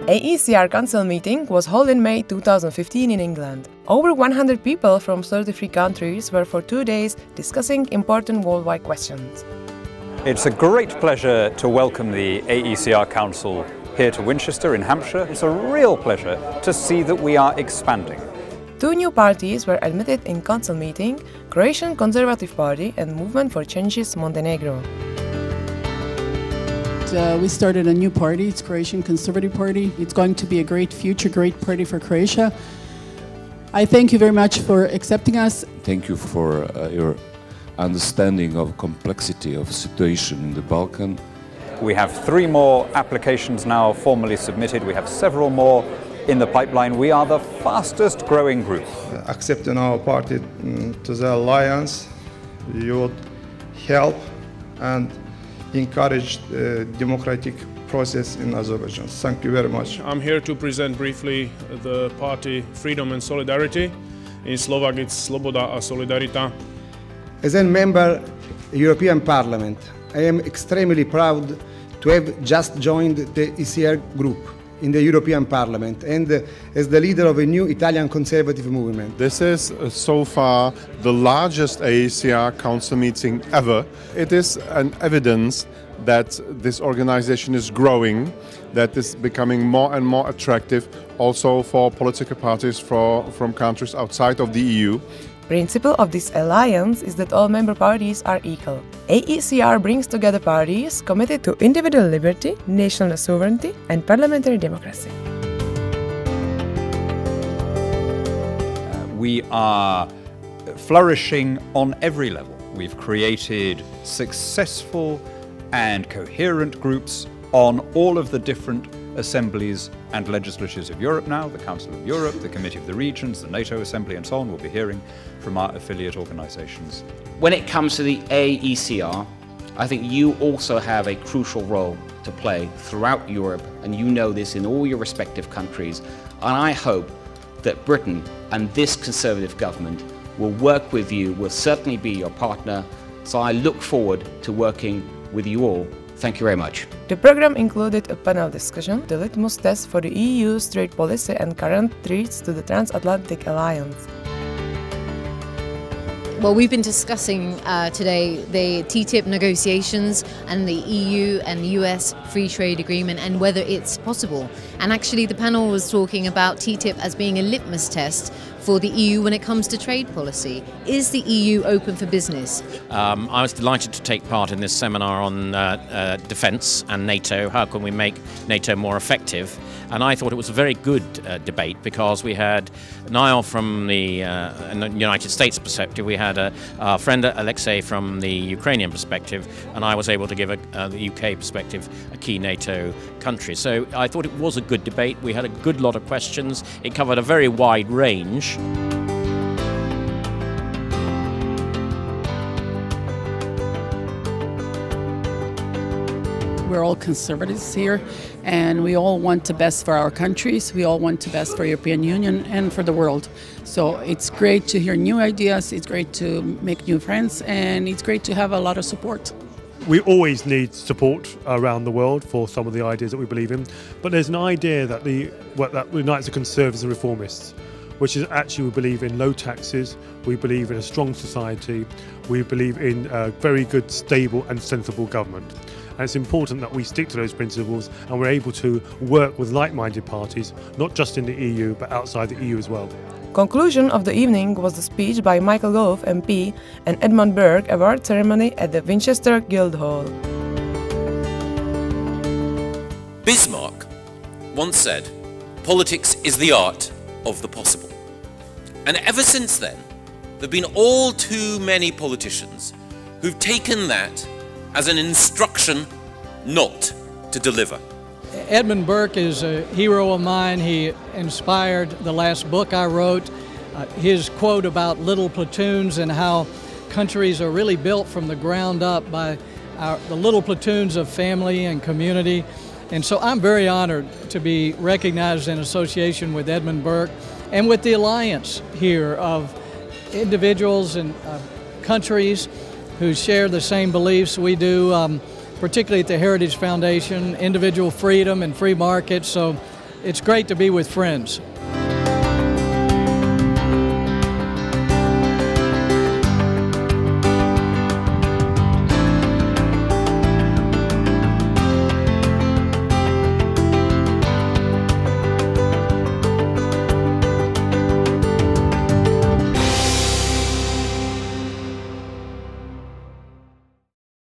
AECR Council meeting was held in May 2015 in England. Over 100 people from 33 countries were for 2 days discussing important worldwide questions. It's a great pleasure to welcome the AECR Council here to Winchester in Hampshire. It's a real pleasure to see that we are expanding. 2 new parties were admitted in Council meeting, Croatian Conservative Party and Movement for Changes Montenegro. We started a new party, it's Croatian Conservative Party. It's going to be a great future, great party for Croatia. I thank you very much for accepting us. Thank you for your understanding of complexity of situation in the Balkan. We have 3 more applications now formally submitted. We have several more in the pipeline. We are the fastest growing group. Accepting our party to the alliance, you would help and encourage the democratic process in Azerbaijan. Thank you very much. I'm here to present briefly the party Freedom and Solidarity. In Slovak it's Sloboda a Solidarita. As a member of the European Parliament, I am extremely proud to have just joined the AECR group in the European Parliament and as the leader of a new Italian conservative movement. This is so far the largest AECR Council meeting ever. It is an evidence that this organization is growing, that is becoming more and more attractive also for political parties from countries outside of the EU. Principle of this alliance is that all member parties are equal. AECR brings together parties committed to individual liberty, national sovereignty and parliamentary democracy. We are flourishing on every level. We've created successful and coherent groups on all of the different assemblies and legislatures of Europe now, the Council of Europe, the Committee of the Regions, the NATO Assembly and so on. We'll be hearing from our affiliate organisations. When it comes to the AECR, I think you also have a crucial role to play throughout Europe, and you know this in all your respective countries. And I hope that Britain and this Conservative government will work with you, will certainly be your partner. So I look forward to working with you all. Thank you very much. The program included a panel discussion, the litmus test for the EU's trade policy and current threats to the transatlantic alliance. Well, we've been discussing today the TTIP negotiations and the EU and US free trade agreement and whether it's possible. And actually the panel was talking about TTIP as being a litmus test for the EU when it comes to trade policy. Is the EU open for business? I was delighted to take part in this seminar on defence and NATO. How can we make NATO more effective? And I thought it was a very good debate because we had Niall from the United States perspective, we had our friend Alexei from the Ukrainian perspective, and I was able to give the UK perspective, a key NATO country. So I thought it was a good debate. We had a good lot of questions. It covered a very wide range. We're all conservatives here, and we all want the best for our countries. We all want the best for the European Union and for the world. So it's great to hear new ideas, it's great to make new friends, and it's great to have a lot of support. We always need support around the world for some of the ideas that we believe in, but there's an idea that unites the conservatives and reformists, which is actually we believe in low taxes, we believe in a strong society, we believe in a very good, stable and sensible government. And it's important that we stick to those principles and we're able to work with like-minded parties, not just in the EU, but outside the EU as well. Conclusion of the evening was the speech by Michael Gove, MP, and Edmund Burke award ceremony at the Winchester Guildhall. Bismarck once said, "Politics is the art of the possible." And ever since then, there have been all too many politicians who've taken that as an instruction not to deliver. Edmund Burke is a hero of mine. He inspired the last book I wrote. His quote about little platoons and how countries are really built from the ground up by the little platoons of family and community. And so I'm very honored to be recognized in association with Edmund Burke and with the alliance here of individuals and countries who share the same beliefs we do, particularly at the Heritage Foundation, individual freedom and free markets. So it's great to be with friends.